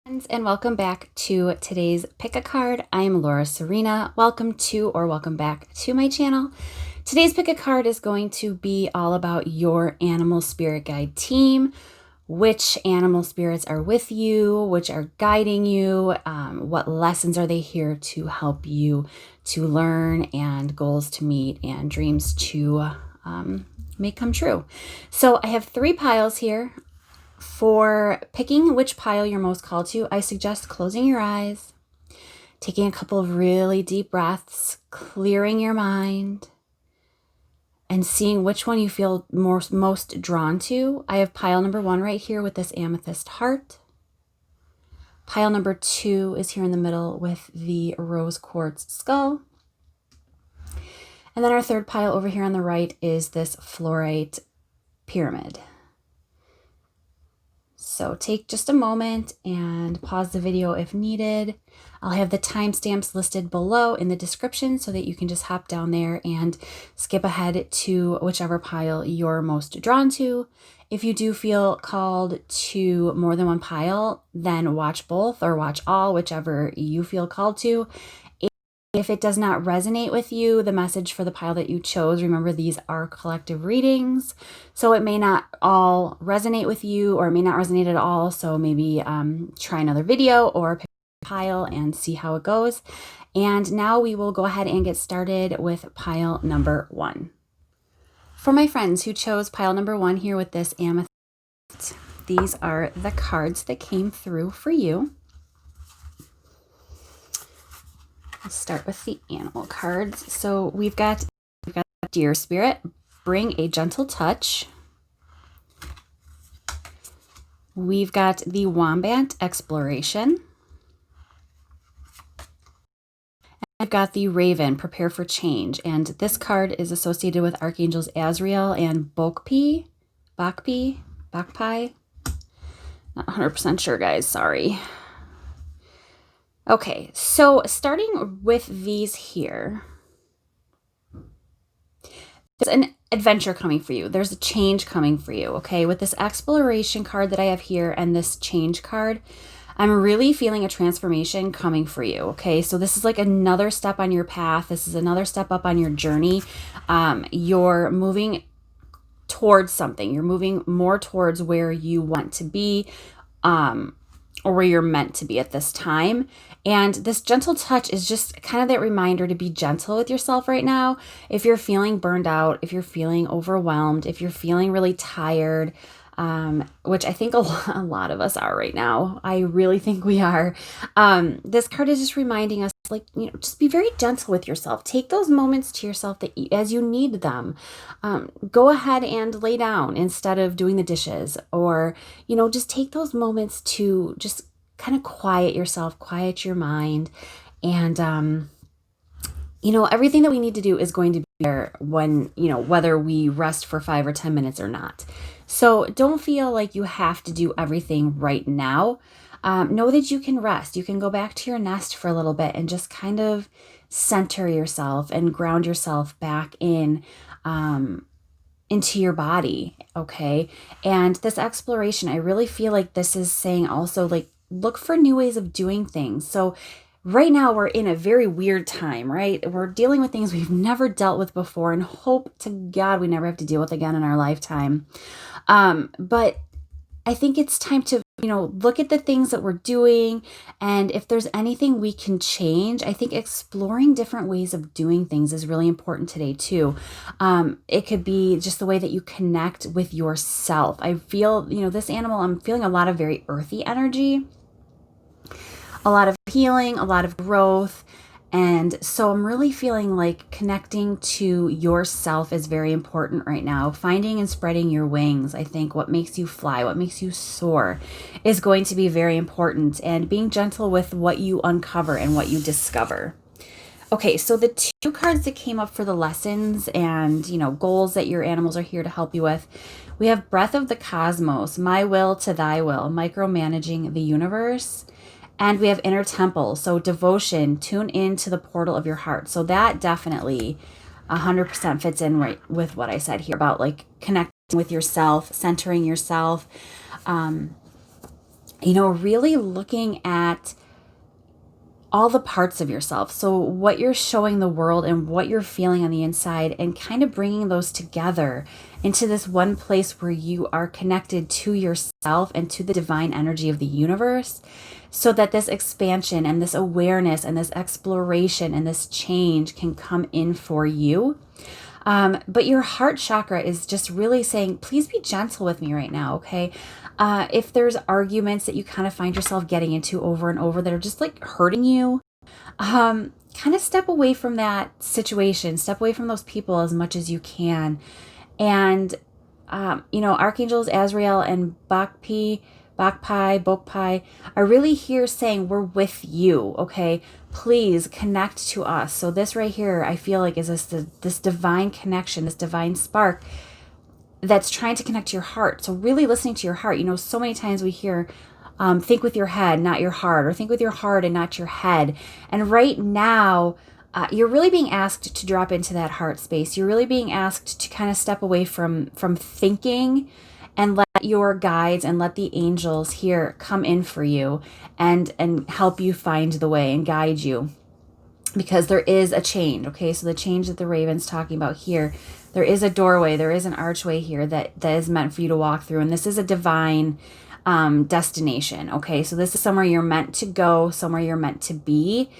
And welcome back to today's Pick a Card. I am Laura Sirena. Welcome back to my channel. Today's Pick a Card is going to be all about your animal spirit guide team, which animal spirits are with you, which are guiding you, what lessons are they here to help you to learn, and goals to meet, and dreams to make come true. So I have 3 piles here. For picking which pile you're most called to, I suggest closing your eyes, taking a couple of really deep breaths, clearing your mind, and seeing which one you feel most drawn to. I have pile number 1 right here with this amethyst heart. Pile number 2 is here in the middle with the rose quartz skull. And then our 3rd pile over here on the right is this fluorite pyramid. So take just a moment and pause the video if needed. I'll have the timestamps listed below in the description so that you can just hop down there and skip ahead to whichever pile you're most drawn to. If you do feel called to more than one pile, then watch both or watch all, whichever you feel called to. If it does not resonate with you, the message for the pile that you chose, remember these are collective readings, so it may not all resonate with you, or it may not resonate at all. So maybe try another video or pick a pile and see how it goes. And now we will go ahead and get started with pile number 1. For my friends who chose pile number 1 here with this amethyst, these are the cards that came through for you. Let's start with the animal cards. So we've got Deer Spirit, bring a gentle touch. We've got the Wombat, exploration. And I've got the Raven, prepare for change. And this card is associated with Archangels Azrael and Bakpi. Not 100% sure, guys, sorry. Okay, so starting with these here, there's an adventure coming for you. There's a change coming for you, okay? With this exploration card that I have here and this change card, I'm really feeling a transformation coming for you, okay? So this is like another step on your path. This is another step up on your journey. You're moving towards something. You're moving more towards where you want to be, or where you're meant to be at this time. And this gentle touch is just kind of that reminder to be gentle with yourself right now. If you're feeling burned out, if you're feeling overwhelmed, if you're feeling really tired, which I think a lot of us are right now. I really think we are. This card is just reminding us, like, just be very gentle with yourself. Take those moments to yourself that as you need them. Go ahead and lay down instead of doing the dishes, or, just take those moments to just kind of quiet yourself, quiet your mind. And, everything that we need to do is going to be there when, whether we rest for 5 or 10 minutes or not. So don't feel like you have to do everything right now. Know that you can rest. You can go back to your nest for a little bit and just kind of center yourself and ground yourself back into your body, okay? And this exploration, I really feel like this is saying also, like, look for new ways of doing things. So right now we're in a very weird time, right? We're dealing with things we've never dealt with before, and hope to God we never have to deal with again in our lifetime. But I think it's time to, look at the things that we're doing, and if there's anything we can change, I think exploring different ways of doing things is really important today too. It could be just the way that you connect with yourself. I feel, this animal, I'm feeling a lot of very earthy energy, a lot of healing, a lot of growth. And so I'm really feeling like connecting to yourself is very important right now. Finding and spreading your wings. I think what makes you fly, what makes you soar is going to be very important, and being gentle with what you uncover and what you discover. Okay, so the 2 cards that came up for the lessons and, goals that your animals are here to help you with, we have Breath of the Cosmos, My Will to Thy Will, Micromanaging the Universe. And we have Inner Temple, so devotion, tune into the portal of your heart. So that definitely 100% fits in right with what I said here about, like, connecting with yourself, centering yourself. really looking at all the parts of yourself. So what you're showing the world and what you're feeling on the inside, and kind of bringing those together into this one place where you are connected to yourself and to the divine energy of the universe, so that this expansion and this awareness and this exploration and this change can come in for you. But your heart chakra is just really saying, please be gentle with me right now, okay? If there's arguments that you kind of find yourself getting into over and over that are just like hurting you, kind of step away from that situation, step away from those people as much as you can. And, Archangels Azrael and Bokpai are really here saying, we're with you, okay? Please connect to us. So this right here, I feel like, is this divine connection, this divine spark that's trying to connect to your heart. So really listening to your heart. So many times we hear, think with your head, not your heart, or think with your heart and not your head. And right now, you're really being asked to drop into that heart space. You're really being asked to kind of step away from thinking, and let your guides and let the angels here come in for you and help you find the way and guide you. Because there is a change, okay? So the change that the Raven's talking about here, there is a doorway, there is an archway here that is meant for you to walk through. And this is a divine destination, okay? So this is somewhere you're meant to go, somewhere you're meant to be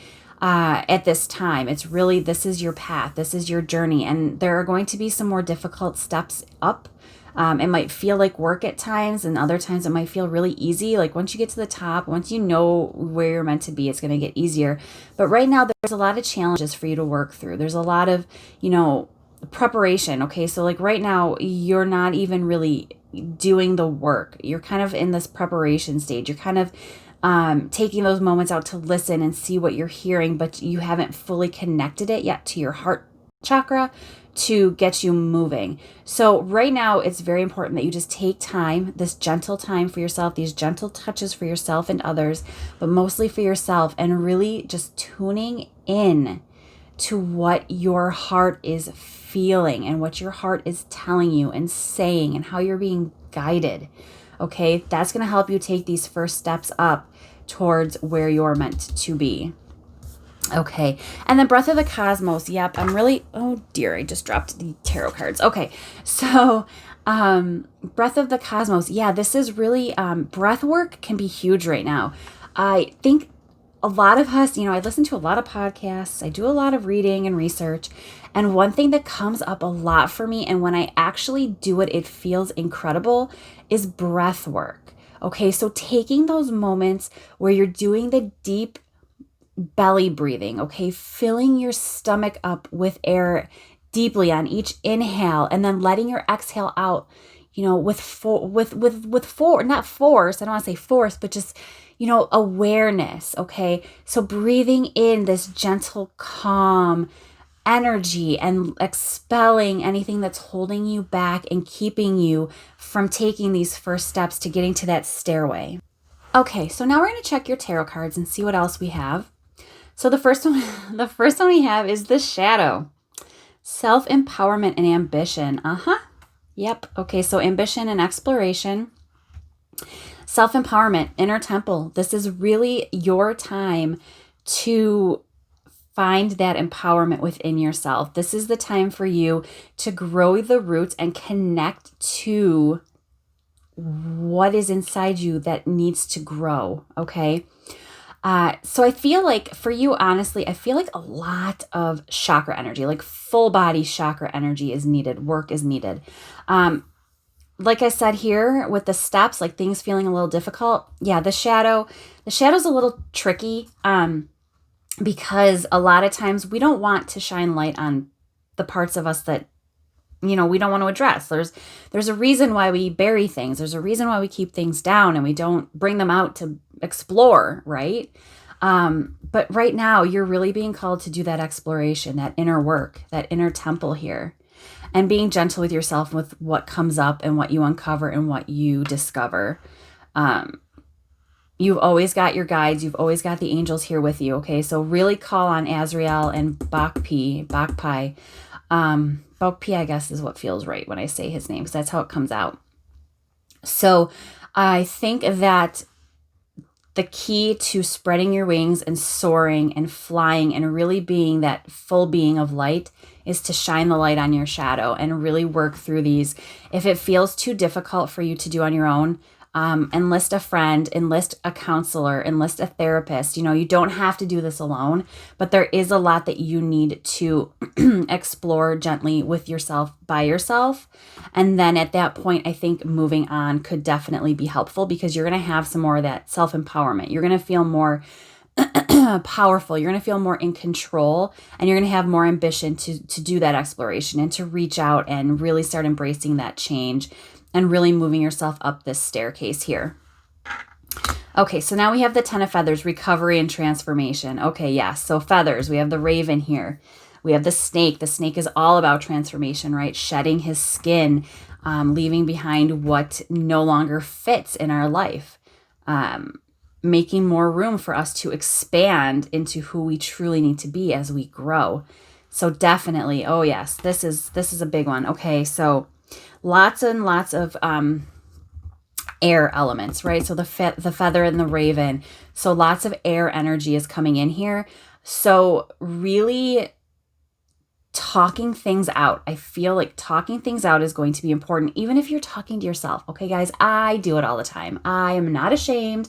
at this time. It's really, this is your path, this is your journey. And there are going to be some more difficult steps up. It might feel like work at times, and other times it might feel really easy. Like once you get to the top, once you know where you're meant to be, it's going to get easier. But right now, there's a lot of challenges for you to work through. There's a lot of, preparation. Okay. So like right now, you're not even really doing the work. You're kind of in this preparation stage. You're kind of taking those moments out to listen and see what you're hearing, but you haven't fully connected it yet to your heart chakra to get you moving. So right now, it's very important that you just take time, this gentle time for yourself, these gentle touches for yourself and others, but mostly for yourself, and really just tuning in to what your heart is feeling and what your heart is telling you and saying and how you're being guided. Okay, that's going to help you take these first steps up towards where you're meant to be. Okay, and then Breath of the Cosmos. Yep, oh dear, I just dropped the tarot cards. Okay, so Breath of the Cosmos. Yeah, this is really, breath work can be huge right now. I think a lot of us, I listen to a lot of podcasts, I do a lot of reading and research, and one thing that comes up a lot for me, and when I actually do it, it feels incredible, is breath work. Okay, so taking those moments where you're doing the deep belly breathing, okay, filling your stomach up with air deeply on each inhale, and then letting your exhale out, with not force. I don't want to say force, but just, awareness. Okay, so breathing in this gentle, calm energy and expelling anything that's holding you back and keeping you from taking these first steps to getting to that stairway. Okay, so now we're going to check your tarot cards and see what else we have. So the first one we have is the Shadow. Self-empowerment and ambition. Yep. Okay, so ambition and exploration. Self-empowerment, inner temple. This is really your time to find that empowerment within yourself. This is the time for you to grow the roots and connect to what is inside you that needs to grow, okay? So I feel like for you, honestly, I feel like a lot of chakra energy, like full body chakra energy is needed, work is needed. Like I said here with the steps, like things feeling a little difficult. Yeah, the shadow's a little tricky because a lot of times we don't want to shine light on the parts of us that we don't want to address. There's a reason why we bury things. There's a reason why we keep things down and we don't bring them out to explore, right? But right now, you're really being called to do that exploration, that inner work, that inner temple here, and being gentle with yourself with what comes up and what you uncover and what you discover. You've always got your guides. You've always got the angels here with you, okay? So really call on Azrael and Bokpai. Bokpai, I guess, is what feels right when I say his name, because that's how it comes out. So I think that the key to spreading your wings and soaring and flying and really being that full being of light is to shine the light on your shadow and really work through these. If it feels too difficult for you to do on your own, enlist a friend, enlist a counselor, enlist a therapist. You don't have to do this alone, but there is a lot that you need to explore gently with yourself, by yourself. And then at that point, I think moving on could definitely be helpful, because you're going to have some more of that self-empowerment. You're going to feel more powerful. You're going to feel more in control, and you're going to have more ambition to do that exploration and to reach out and really start embracing that change and really moving yourself up this staircase here. Okay, so now we have the 10 of Feathers, recovery and transformation. Okay, yes, so feathers, we have the raven here. We have the snake. The snake is all about transformation, right? Shedding his skin, leaving behind what no longer fits in our life, making more room for us to expand into who we truly need to be as we grow. So definitely, oh yes, this is a big one. Okay, so lots and lots of air elements, right? So the feather and the raven. So lots of air energy is coming in here. So really talking things out. I feel like talking things out is going to be important, even if you're talking to yourself. Okay, guys, I do it all the time. I am not ashamed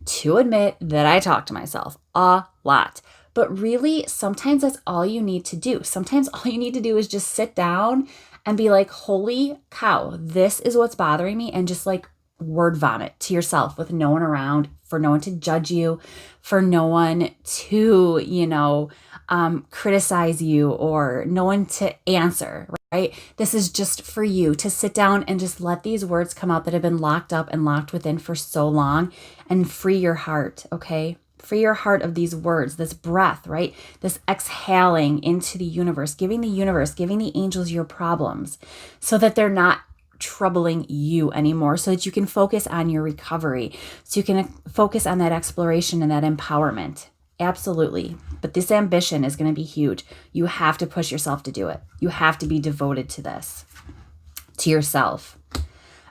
to admit that I talk to myself a lot. But really, sometimes that's all you need to do. Sometimes all you need to do is just sit down and be like, holy cow, this is what's bothering me. And just like word vomit to yourself with no one around, for no one to judge you, for no one to, criticize you, or no one to answer, right? This is just for you to sit down and just let these words come out that have been locked up and locked within for so long, and free your heart, okay? Free your heart of these words, this breath, right? This exhaling into the universe, giving the angels your problems so that they're not troubling you anymore, so that you can focus on your recovery, so you can focus on that exploration and that empowerment. Absolutely. But this ambition is going to be huge. You have to push yourself to do it. You have to be devoted to this, to yourself.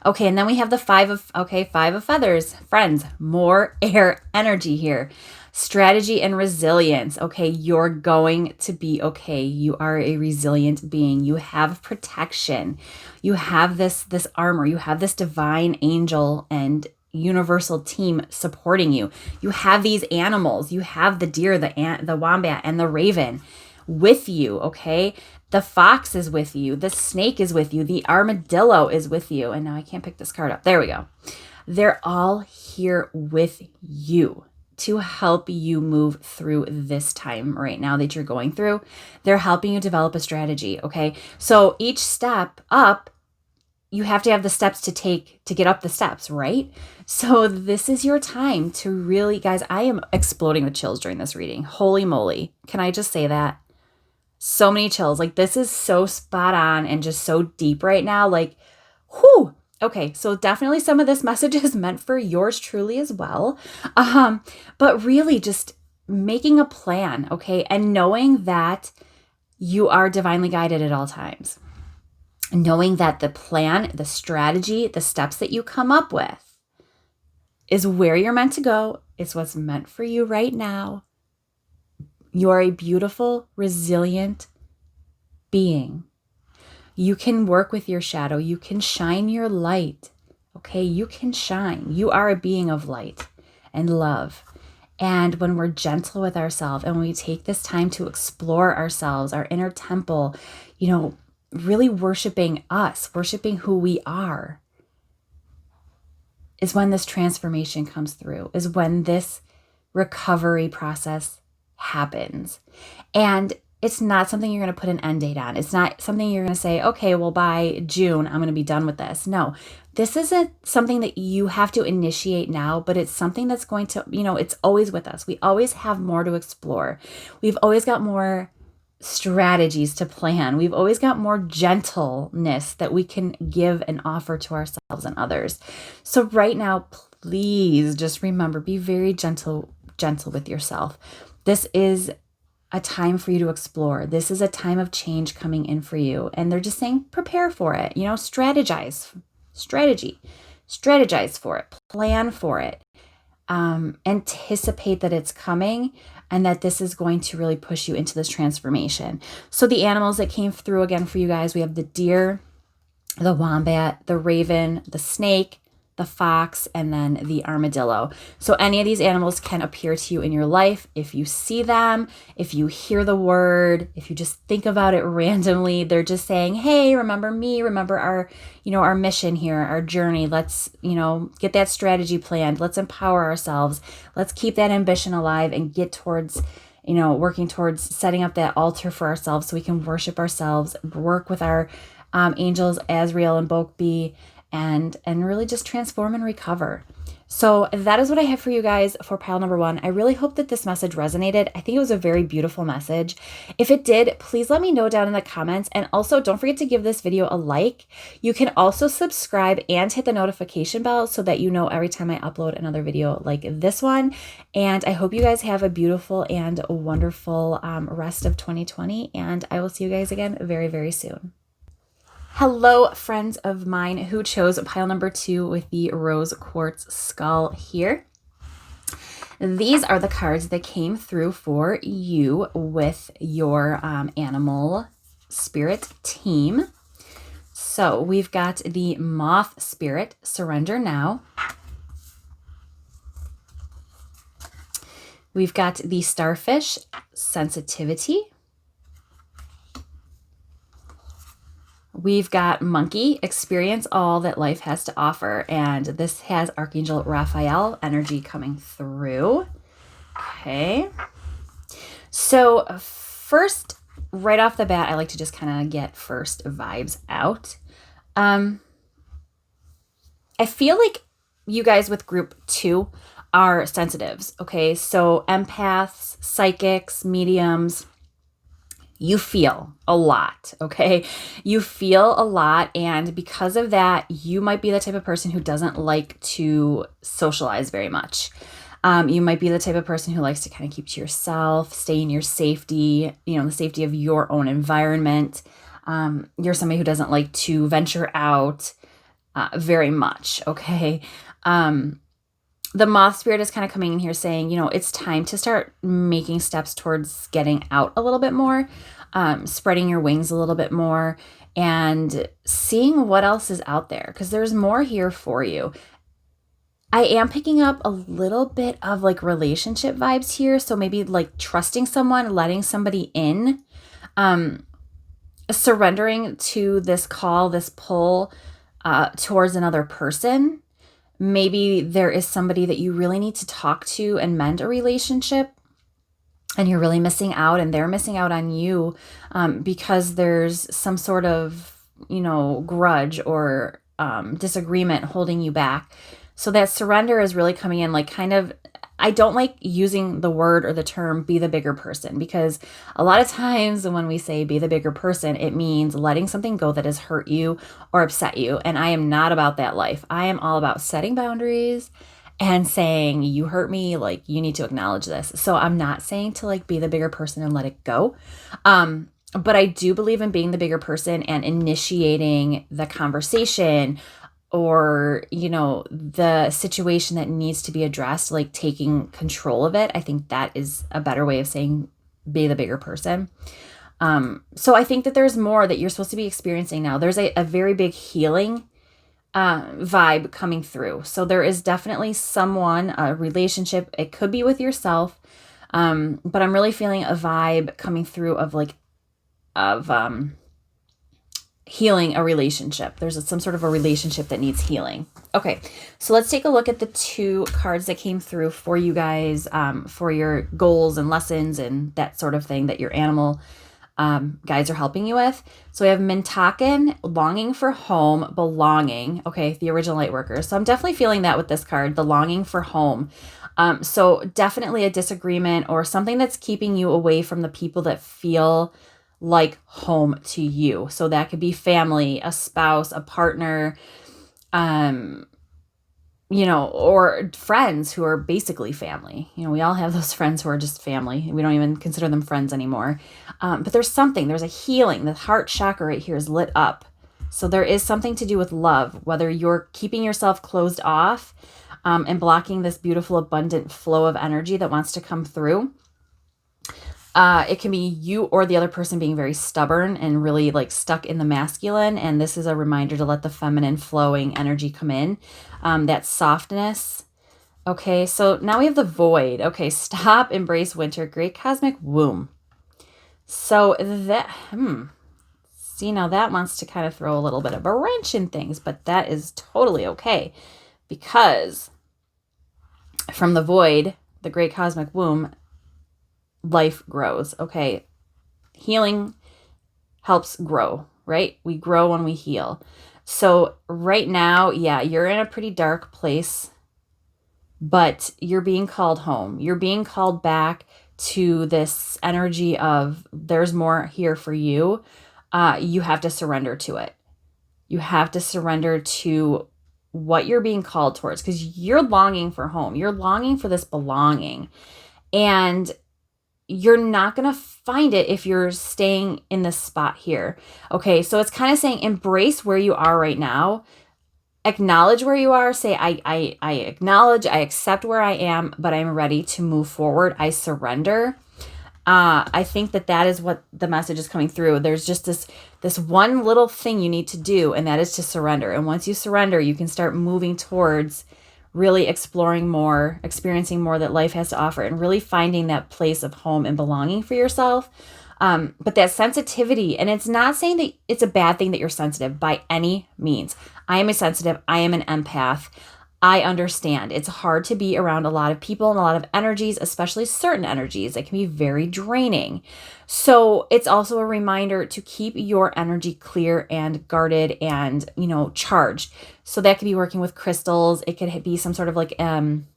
Okay, and then we have the five of feathers. Friends, more air energy here. Strategy and resilience. Okay, you're going to be okay. You are a resilient being. You have protection. You have this armor. You have this divine angel and universal team supporting you. You have these animals. You have the deer, the wombat, and the raven with you, okay? The fox is with you. The snake is with you. The armadillo is with you. And now I can't pick this card up. There we go. They're all here with you to help you move through this time right now that you're going through. They're helping you develop a strategy, okay? So each step up, you have to have the steps to take to get up the steps, right? So this is your time to really, guys, I am exploding with chills during this reading. Holy moly. Can I just say that? So many chills. Like, this is so spot on and just so deep right now. Like, whew. Okay, so definitely some of this message is meant for yours truly as well. But really just making a plan, okay? And knowing that you are divinely guided at all times. Knowing that the plan, the strategy, the steps that you come up with is where you're meant to go. It's what's meant for you right now. You are a beautiful, resilient being. You can work with your shadow. You can shine your light. Okay, you can shine. You are a being of light and love. And when we're gentle with ourselves and when we take this time to explore ourselves, our inner temple, really worshiping us, worshiping who we are, is when this transformation comes through, is when this recovery process happens. And it's not something you're going to put an end date on. It's not something you're going to say, okay, well, by June, I'm going to be done with this. No, this isn't something that you have to initiate now, but it's something that's going to, it's always with us. We always have more to explore. We've always got more strategies to plan. We've always got more gentleness that we can give and offer to ourselves and others. So right now, please just remember, be very gentle with yourself. This is a time for you to explore. This is a time of change coming in for you. And they're just saying, prepare for it, strategize for it, plan for it. anticipate that it's coming and that this is going to really push you into this transformation. So the animals that came through again for you guys, we have the deer, the wombat, the raven, the snake, the fox, and then the armadillo. So any of these animals can appear to you in your life. If you see them, if you hear the word, if you just think about it randomly, they're just saying, hey, remember me, remember our mission here, our journey. Let's, get that strategy planned. Let's empower ourselves. Let's keep that ambition alive and get towards, working towards setting up that altar for ourselves so we can worship ourselves, work with our angels, Azrael and Bokbi, and really just transform and recover. So that is what I have for you guys for pile number 1. I really hope that this message resonated. I think it was a very beautiful message. If it did, please let me know down in the comments. And also don't forget to give this video a like. You can also subscribe and hit the notification bell so that you know every time I upload another video like this one. And I hope you guys have a beautiful and wonderful rest of 2020. And I will see you guys again very, very soon. Hello, friends of mine who chose pile number 2 with the rose quartz skull here. These are the cards that came through for you with your animal spirit team. So we've got the moth spirit, surrender now. We've got the starfish, sensitivity. We've got monkey, experience all that life has to offer. And this has Archangel Raphael energy coming through. Okay. So first, right off the bat, I like to just kind of get first vibes out. I feel like you guys with group 2 are sensitives. Okay. So empaths, psychics, mediums, you feel a lot, okay? You feel a lot, and because of that, you might be the type of person who doesn't like to socialize very much. You might be the type of person who likes to kind of keep to yourself, stay in your safety, the safety of your own environment. You're somebody who doesn't like to venture out very much, okay? The moth spirit is kind of coming in here saying, it's time to start making steps towards getting out a little bit more, spreading your wings a little bit more, and seeing what else is out there, because there's more here for you. I am picking up a little bit of like relationship vibes here. So maybe like trusting someone, letting somebody in, surrendering to this call, this pull towards another person. Maybe there is somebody that you really need to talk to and mend a relationship, and you're really missing out and they're missing out on you because there's some sort of, grudge or disagreement holding you back. So that surrender is really coming in like kind of, I don't like using the word or the term be the bigger person, because a lot of times when we say be the bigger person, it means letting something go that has hurt you or upset you. And I am not about that life. I am all about setting boundaries and saying, you hurt me, like you need to acknowledge this. So I'm not saying to like be the bigger person and let it go. But I do believe in being the bigger person and initiating the conversation, or, the situation that needs to be addressed, like taking control of it. I think that is a better way of saying be the bigger person. So I think that there's more that you're supposed to be experiencing now. There's a very big healing vibe coming through. So there is definitely someone, a relationship. It could be with yourself. But I'm really feeling a vibe coming through of healing a relationship. There's some sort of a relationship that needs healing. Okay, so let's take a look at the 2 cards that came through for you guys, for your goals and lessons and that sort of thing that your animal guides are helping you with. So we have Mintaken, longing for home, belonging. Okay, the original light workers. So I'm definitely feeling that with this card, the longing for home. So definitely a disagreement or something that's keeping you away from the people that feel like home to you. So that could be family, a spouse, a partner, or friends who are basically family. We all have those friends who are just family. We don't even consider them friends anymore. But there's a healing. The heart chakra right here is lit up. So there is something to do with love, whether you're keeping yourself closed off, and blocking this beautiful, abundant flow of energy that wants to come through. It can be you or the other person being very stubborn and really like stuck in the masculine. And this is a reminder to let the feminine flowing energy come in. That softness. Okay, so now we have the void. Okay, stop, embrace winter, great cosmic womb. So that, see, now that wants to kind of throw a little bit of a wrench in things, but that is totally okay, because from the void, the great cosmic womb, life grows. Okay, healing helps grow, right? We grow when we heal. So right now, yeah, you're in a pretty dark place, but you're being called home. You're being called back to this energy of there's more here for you. You have to surrender to it. You have to surrender to what you're being called towards, because you're longing for home. You're longing for this belonging. And you're not going to find it if you're staying in this spot here. Okay, so it's kind of saying embrace where you are right now. Acknowledge where you are. Say, I acknowledge, I accept where I am, but I'm ready to move forward. I surrender. I think that is what the message is coming through. There's just this one little thing you need to do, and that is to surrender. And once you surrender, you can start moving towards really exploring more, experiencing more that life has to offer, and really finding that place of home and belonging for yourself. But that sensitivity, and it's not saying that it's a bad thing that you're sensitive by any means. I am a sensitive. I am an empath. I understand. It's hard to be around a lot of people and a lot of energies, especially certain energies that can be very draining. So it's also a reminder to keep your energy clear and guarded and, charged. So that could be working with crystals. It could be some sort of like an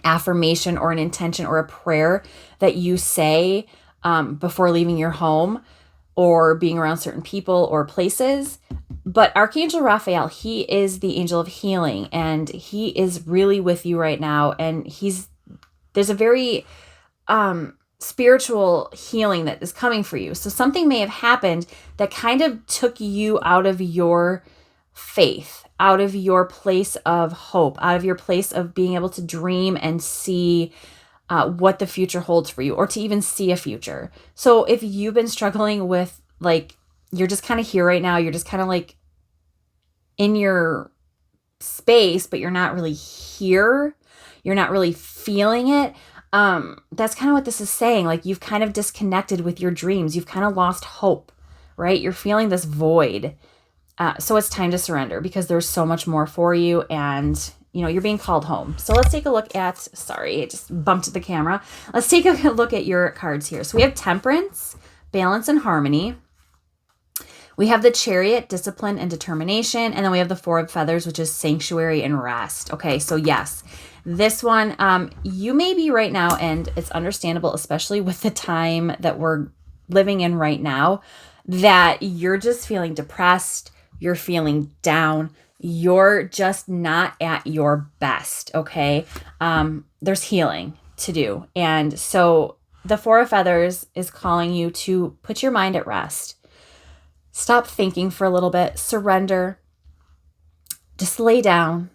affirmation or an intention or a prayer that you say before leaving your home or being around certain people or places. But Archangel Raphael, he is the angel of healing, and he is really with you right now. And there's a very spiritual healing that is coming for you. So something may have happened that kind of took you out of your faith, out of your place of hope, out of your place of being able to dream and see what the future holds for you, or to even see a future. So if you've been struggling with, like, you're just kind of here right now, you're just kind of like in your space, but you're not really here, you're not really feeling it. That's kind of what this is saying. Like, you've kind of disconnected with your dreams. You've kind of lost hope, right? You're feeling this void. So it's time to surrender, because there's so much more for you, and you're being called home. So let's take a look at, sorry, it just bumped the camera. Let's take a look at your cards here. So we have Temperance, Balance and Harmony. We have the Chariot, Discipline and Determination. And then we have the Four of Feathers, which is Sanctuary and Rest. Okay, so yes, this one, you may be right now, and it's understandable, especially with the time that we're living in right now, that you're just feeling depressed, you're feeling down, you're just not at your best, okay? There's healing to do. And so the Four of Feathers is calling you to put your mind at rest. Stop thinking for a little bit, surrender, just lay down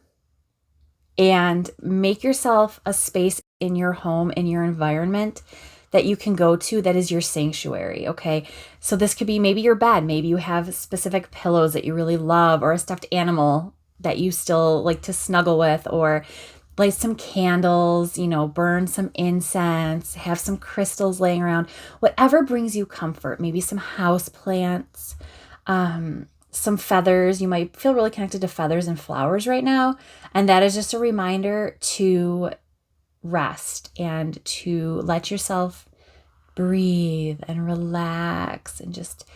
and make yourself a space in your home, in your environment that you can go to that is your sanctuary, okay? So this could be maybe your bed. Maybe you have specific pillows that you really love, or a stuffed animal that you still like to snuggle with, or light some candles, burn some incense, have some crystals laying around, whatever brings you comfort. Maybe some house plants, some feathers. You might feel really connected to feathers and flowers right now. And that is just a reminder to rest and to let yourself breathe and relax and just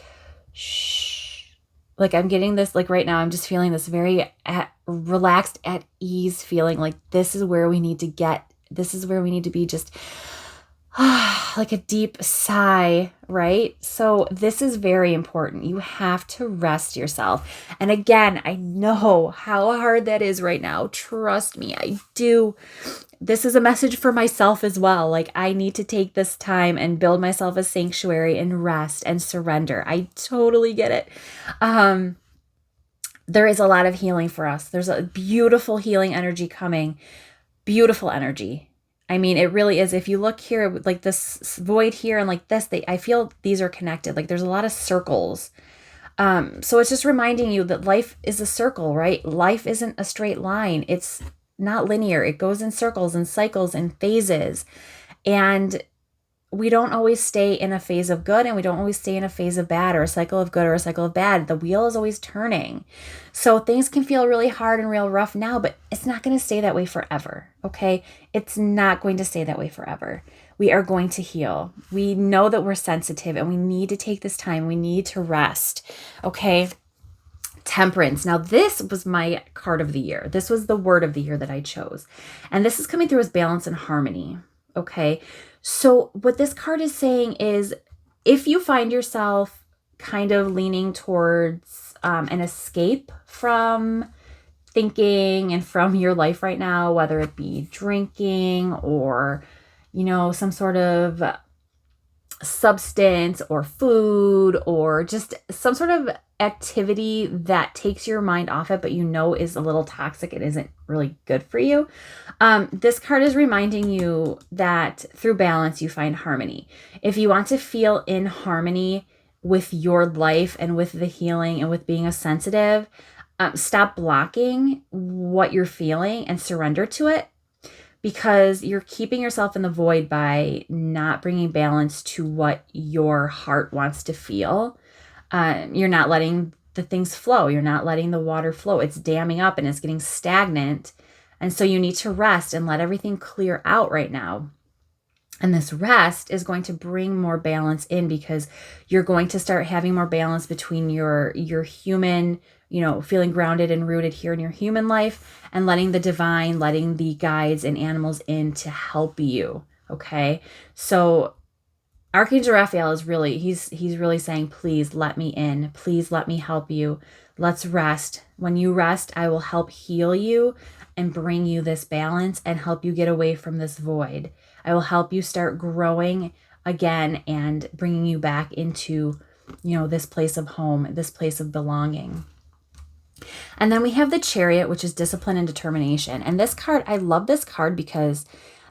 shh. Like, I'm getting this, like right now, I'm just feeling this very relaxed, at ease feeling. Like, this is where we need to get. This is where we need to be, just like a deep sigh, right? So this is very important. You have to rest yourself. And again, I know how hard that is right now. Trust me, I do. This is a message for myself as well. Like, I need to take this time and build myself a sanctuary and rest and surrender. I totally get it. There is a lot of healing for us. There's a beautiful healing energy coming. Beautiful energy. I mean, it really is. If you look here, like this void here and like this, I feel these are connected. Like there's a lot of circles. So it's just reminding you that life is a circle, right? Life isn't a straight line. It's not linear. It goes in circles and cycles and phases. And we don't always stay in a phase of good, and we don't always stay in a phase of bad, or a cycle of good or a cycle of bad. The wheel is always turning. So things can feel really hard and real rough now, but it's not going to stay that way forever. Okay. It's not going to stay that way forever. We are going to heal. We know that we're sensitive and we need to take this time. We need to rest. Okay. Temperance. Now, this was my card of the year. This was the word of the year that I chose. And this is coming through as balance and harmony. Okay. So what this card is saying is, if you find yourself kind of leaning towards an escape from thinking and from your life right now, whether it be drinking or, some sort of substance or food or just some sort of activity that takes your mind off it, but is a little toxic, it isn't really good for you. This card is reminding you that through balance, you find harmony. If you want to feel in harmony with your life and with the healing and with being a sensitive, stop blocking what you're feeling and surrender to it, because you're keeping yourself in the void by not bringing balance to what your heart wants to feel. You're not letting the things flow. You're not letting the water flow. It's damming up and it's getting stagnant. And so you need to rest and let everything clear out right now. And this rest is going to bring more balance in, because you're going to start having more balance between your human, feeling grounded and rooted here in your human life, and letting the divine, letting the guides and animals in to help you. Okay. So Archangel Raphael is really, he's really saying, please let me in. Please let me help you. Let's rest. When you rest, I will help heal you and bring you this balance and help you get away from this void. I will help you start growing again and bringing you back into, this place of home, this place of belonging. And then we have the Chariot, which is discipline and determination. And this card, I love this card because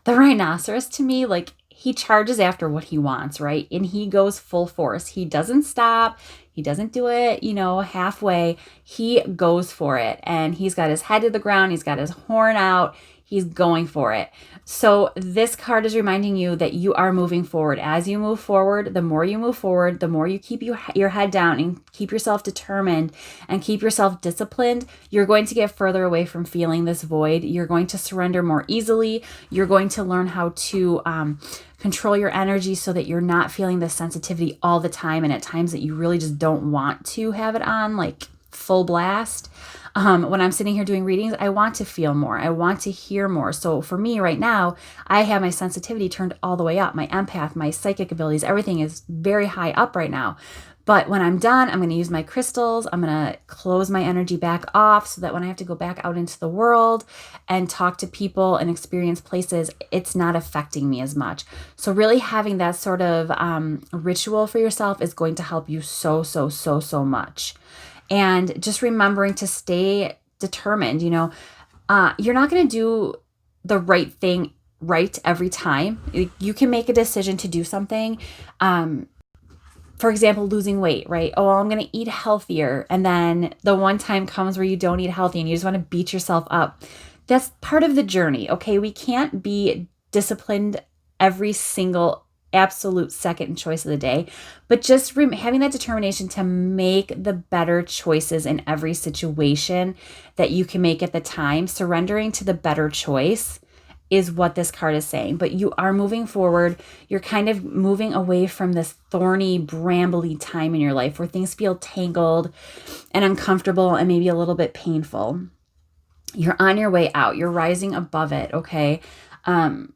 the rhinoceros, to me, like, he charges after what he wants, right? And he goes full force. He doesn't stop. He doesn't do it, halfway. He goes for it. And he's got his head to the ground. He's got his horn out. He's going for it. So this card is reminding you that you are moving forward. As you move forward, the more you move forward, the more you keep your head down and keep yourself determined and keep yourself disciplined, you're going to get further away from feeling this void. You're going to surrender more easily. You're going to learn how to control your energy so that you're not feeling this sensitivity all the time, and at times that you really just don't want to have it on, like full blast. When I'm sitting here doing readings, I want to feel more. I want to hear more. So for me right now, I have my sensitivity turned all the way up. My empath, my psychic abilities, everything is very high up right now. But when I'm done, I'm going to use my crystals. I'm going to close my energy back off so that when I have to go back out into the world and talk to people and experience places, it's not affecting me as much. So really having that sort of ritual for yourself is going to help you so much. And just remembering to stay determined, you're not going to do the right thing right every time. You can make a decision to do something. For example, losing weight, right? Oh, I'm going to eat healthier. And then the one time comes where you don't eat healthy and you just want to beat yourself up. That's part of the journey. Okay. We can't be disciplined every single absolute second choice of the day, but just having that determination to make the better choices in every situation that you can make at the time, surrendering to the better choice is what this card is saying. But you are moving forward. You're kind of moving away from this thorny, brambly time in your life where things feel tangled and uncomfortable and maybe a little bit painful. You're on your way out. You're rising above it, okay?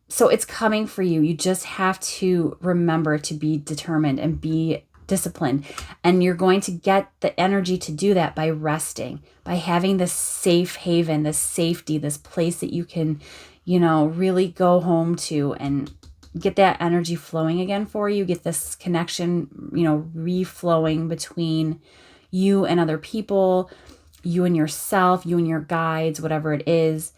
So it's coming for you. You just have to remember to be determined and be disciplined. And you're going to get the energy to do that by resting, by having this safe haven, this safety, this place that you can, really go home to and get that energy flowing again for you. Get this connection, reflowing between you and other people. you and yourself, you and your guides, whatever it is,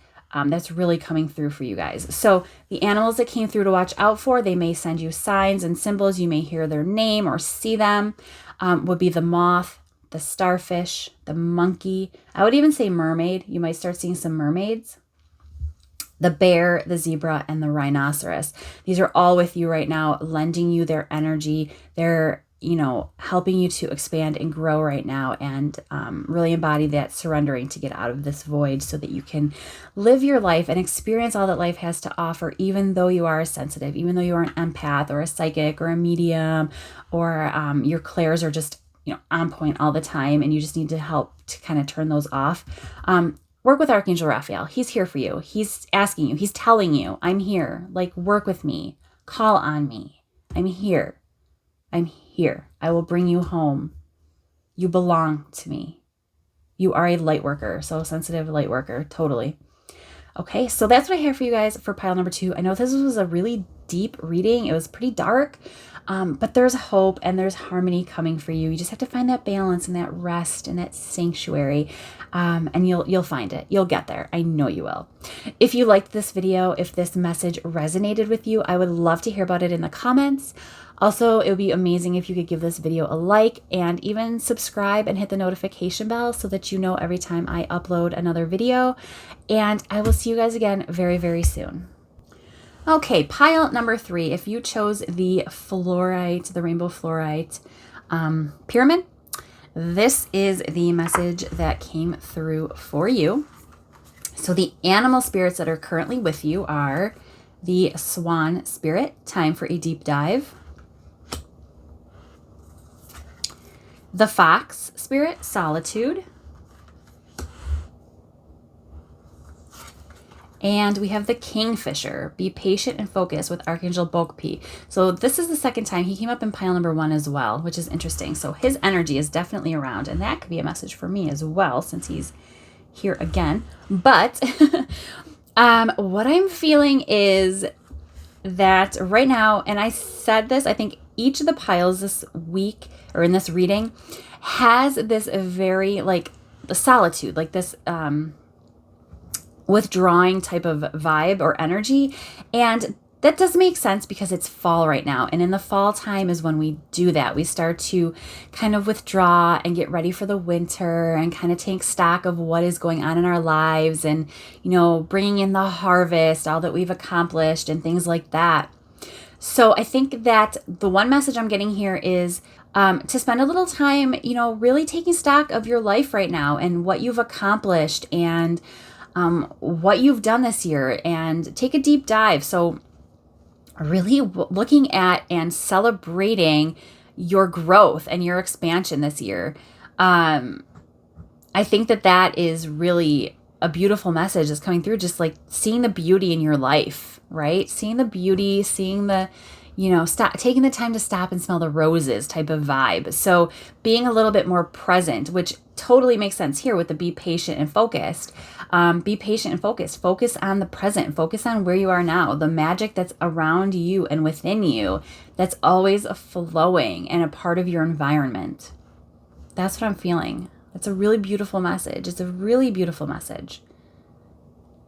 that's really coming through for you guys. So the animals that came through to watch out for, they may send you signs and symbols. You may hear their name or see them, would be the moth, the starfish, the monkey. I would even say mermaid. You might start seeing some mermaids. The bear, the zebra, and the rhinoceros. These are all with you right now, lending you their energy. They're, helping you to expand and grow right now, and really embody that surrendering to get out of this void so that you can live your life and experience all that life has to offer, even though you are sensitive, even though you are an empath or a psychic or a medium, or your clairs are just, on point all the time, and you just need to help to kind of turn those off. Work with Archangel Raphael. He's here for you. He's asking you. He's telling you, I'm here. Like, work with me. Call on me. I'm here. I'm here. I will bring you home. You belong to me. You are a light worker. So sensitive light worker. Totally. Okay, so that's what I have for you guys for pile number 2. I know this was a really deep reading. It was pretty dark, but there's hope and there's harmony coming for you. You just have to find that balance and that rest and that sanctuary, and you'll find it. You'll get there. I know you will. If you liked this video, if this message resonated with you, I would love to hear about it in the comments. Also, it would be amazing if you could give this video a like and even subscribe and hit the notification bell so that you know every time I upload another video. And I will see you guys again very, very soon. Okay, pile number 3. If you chose the fluorite, the rainbow fluorite pyramid, this is the message that came through for you. So the animal spirits that are currently with you are the swan spirit, time for a deep dive. The fox spirit, solitude. And we have the kingfisher, be patient and focus, with Archangel Bokpi. So this is the second time he came up in pile number 1 as well, which is interesting. So his energy is definitely around, and that could be a message for me as well, since he's here again. But what I'm feeling is that right now, and I said this, I think each of the piles this week or in this reading has this very solitude, like this withdrawing type of vibe or energy. And that does make sense because it's fall right now. And in the fall time is when we do that. We start to kind of withdraw and get ready for the winter and kind of take stock of what is going on in our lives and, bringing in the harvest, all that we've accomplished and things like that. So I think that the one message I'm getting here is to spend a little time, really taking stock of your life right now and what you've accomplished and what you've done this year, and take a deep dive. So really looking at and celebrating your growth and your expansion this year. I think that is really a beautiful message that's coming through, just like seeing the beauty in your life, right? Seeing the beauty, seeing the, taking the time to stop and smell the roses type of vibe. So being a little bit more present, which totally makes sense here with the be patient and focused. Be patient and focused. Focus on the present. Focus on where you are now, the magic that's around you and within you that's always flowing and a part of your environment. That's what I'm feeling. It's a really beautiful message. It's a really beautiful message.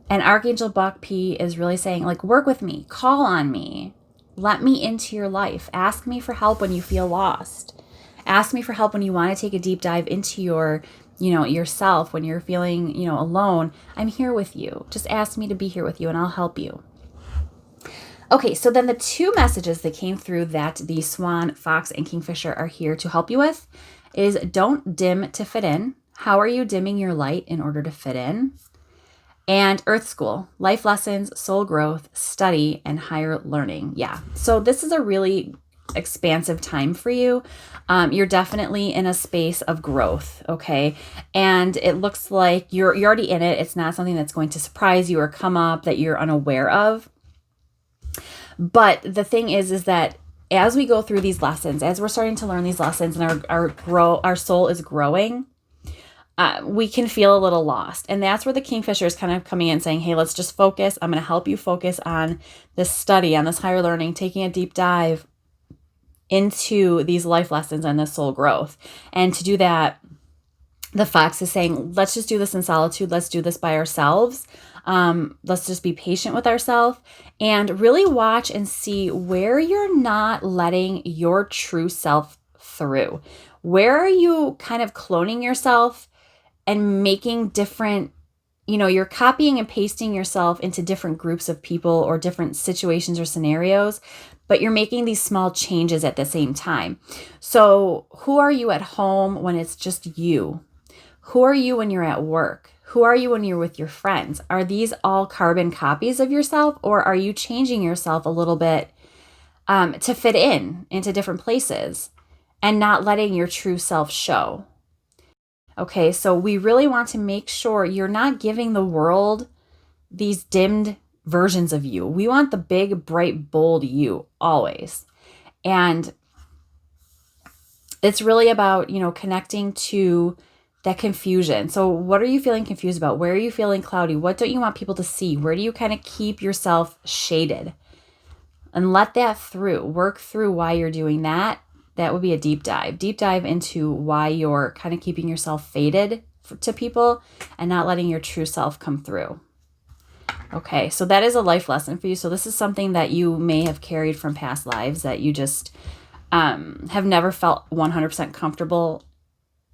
And Archangel Bokpi is really saying, work with me, call on me, let me into your life. Ask me for help when you feel lost. Ask me for help when you want to take a deep dive into your, yourself, when you're feeling, alone. I'm here with you. Just ask me to be here with you and I'll help you. Okay, so then the 2 messages that came through that the swan, fox, and kingfisher are here to help you with is don't dim to fit in. How are you dimming your light in order to fit in? And Earth School, life lessons, soul growth, study, and higher learning. Yeah, so this is a really expansive time for you. You're definitely in a space of growth, okay? And it looks like you're already in it. It's not something that's going to surprise you or come up that you're unaware of. But the thing is that as we go through these lessons, as we're starting to learn these lessons and our soul is growing, we can feel a little lost. And that's where the kingfisher is kind of coming in saying, hey, let's just focus. I'm going to help you focus on this study, on this higher learning, taking a deep dive into these life lessons and this soul growth. And to do that, The fox is saying, let's just do this in solitude. Let's do this by ourselves. Let's just be patient with ourselves and really watch and see where you're not letting your true self through. Where are you kind of cloning yourself and making different, you're copying and pasting yourself into different groups of people or different situations or scenarios, but you're making these small changes at the same time. So who are you at home when it's just you? Who are you when you're at work? Who are you when you're with your friends? Are these all carbon copies of yourself, or are you changing yourself a little bit to fit into different places and not letting your true self show? Okay, so we really want to make sure you're not giving the world these dimmed versions of you. We want the big, bright, bold you always. And it's really about, connecting to that confusion. So what are you feeling confused about? Where are you feeling cloudy? What don't you want people to see? Where do you kind of keep yourself shaded? And let that through. Work through why you're doing that. That would be a deep dive into why you're kind of keeping yourself faded to people and not letting your true self come through. Okay, so that is a life lesson for you. So this is something that you may have carried from past lives that you just have never felt 100% comfortable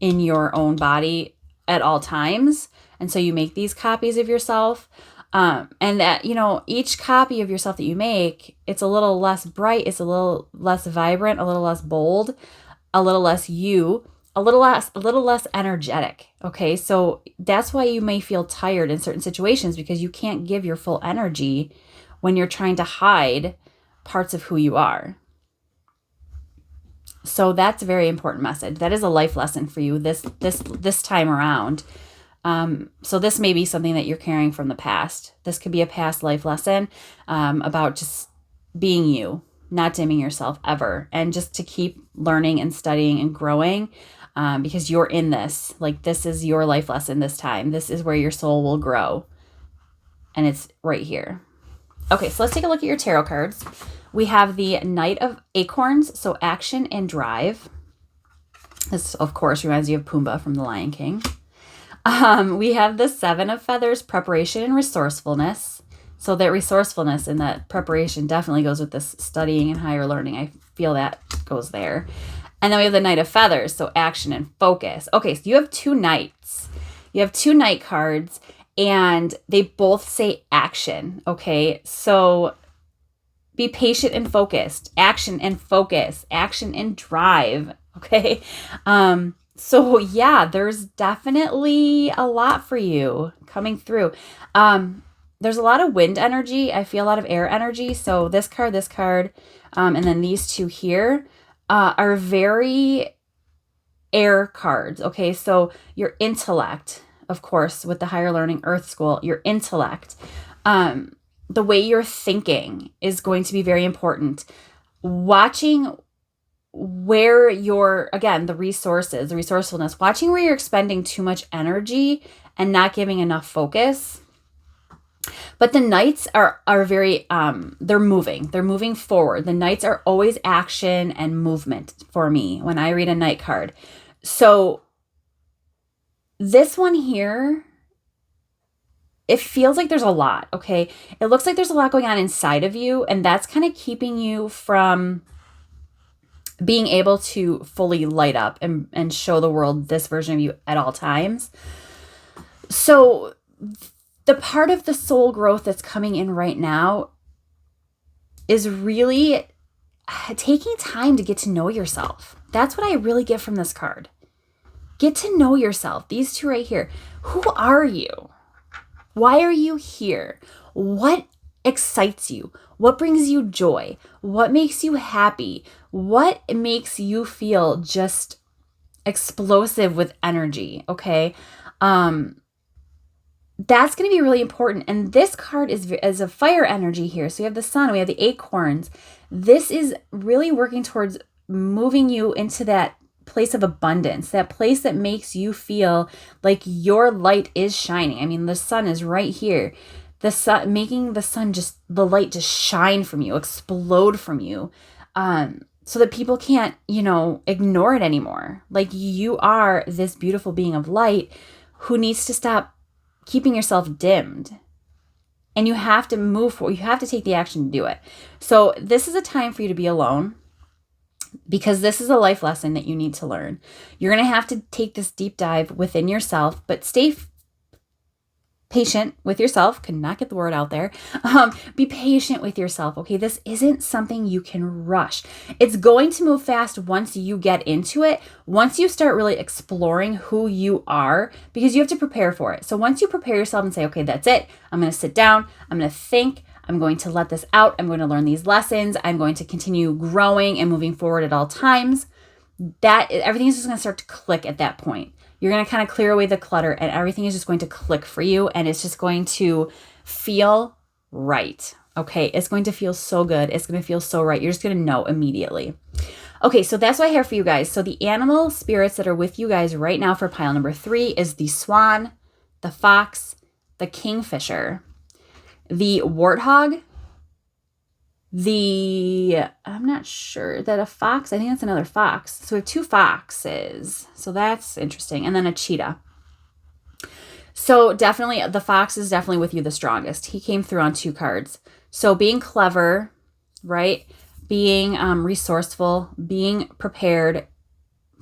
in your own body at all times. And so you make these copies of yourself. And that, each copy of yourself that you make, it's a little less bright, it's a little less vibrant, a little less bold, a little less you, a little less energetic. Okay. So that's why you may feel tired in certain situations, because you can't give your full energy when you're trying to hide parts of who you are. So that's a very important message. That is a life lesson for you this time around. So this may be something that you're carrying from the past. This could be a past life lesson about just being you, not dimming yourself ever, and just to keep learning and studying and growing because you're in this. Like, this is your life lesson this time. This is where your soul will grow. And it's right here. Okay, so let's take a look at your tarot cards. We have the Knight of Acorns, so action and drive. This, of course, reminds you of Pumbaa from The Lion King. We have the Seven of Feathers, preparation and resourcefulness. So that resourcefulness and that preparation definitely goes with this studying and higher learning. I feel that goes there. And then we have the Knight of Feathers, so action and focus. Okay, so you have two knights. You have two knight cards, and they both say action. Okay, so be patient and focused. Action and focus. Action and drive. Okay. So yeah, there's definitely a lot for you coming through. There's a lot of wind energy. I feel a lot of air energy. So this card, and then these two here are very air cards. Okay. So your intellect, of course, with the higher learning earth school, your intellect, the way you're thinking is going to be very important. Watching where you're, again, the resources, the resourcefulness, watching where you're expending too much energy and not giving enough focus. But the knights are very, they're moving forward. The knights are always action and movement for me when I read a knight card. So this one here, it feels like there's a lot, okay? It looks like there's a lot going on inside of you, and that's kind of keeping you from being able to fully light up and show the world this version of you at all times. So the part of the soul growth that's coming in right now is really taking time to get to know yourself. That's what I really get from this card. Get to know yourself. These two right here. Who are you? Why are you here? What excites you? What brings you joy? What makes you happy? What makes you feel just explosive with energy? Okay. That's going to be really important. And this card is a fire energy here. So we have the sun, we have the acorns. This is really working towards moving you into that place of abundance, that place that makes you feel like your light is shining. I mean, the sun is right here. The sun, making the light just shine from you, explode from you. so that people can't, ignore it anymore. Like, you are this beautiful being of light who needs to stop keeping yourself dimmed. And you have to move forward. You have to take the action to do it. So this is a time for you to be alone, because this is a life lesson that you need to learn. You're going to have to take this deep dive within yourself, but stay patient with yourself. Could not get the word out there. Be patient with yourself. Okay. This isn't something you can rush. It's going to move fast once you get into it. Once you start really exploring who you are, because you have to prepare for it. So once you prepare yourself and say, okay, that's it. I'm going to sit down. I'm going to think. I'm going to let this out. I'm going to learn these lessons. I'm going to continue growing and moving forward at all times. That everything is just going to start to click at that point. You're going to kind of clear away the clutter, and everything is just going to click for you, and it's just going to feel right. Okay. It's going to feel so good. It's going to feel so right. You're just going to know immediately. Okay. So that's what I have for you guys. So the animal spirits that are with you guys right now for pile number 3 is the swan, the fox, the kingfisher, the warthog, I'm not sure that a fox, I think that's another fox. So we have 2 foxes. So that's interesting. And then a cheetah. So definitely the fox is definitely with you the strongest. He came through on 2 cards. So being clever, right? Being resourceful, being prepared,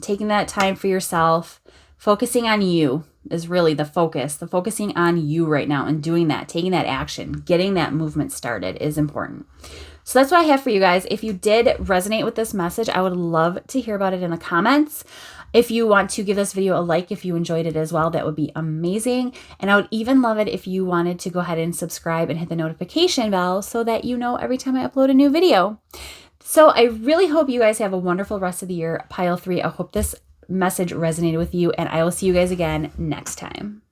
taking that time for yourself, focusing on you is really the focus. The focusing on you right now and doing that, taking that action, getting that movement started is important. So that's what I have for you guys. If you did resonate with this message, I would love to hear about it in the comments. If you want to give this video a like, if you enjoyed it as well, that would be amazing. And I would even love it if you wanted to go ahead and subscribe and hit the notification bell so that you know every time I upload a new video. So I really hope you guys have a wonderful rest of the year. Pile 3, I hope this message resonated with you, and I will see you guys again next time.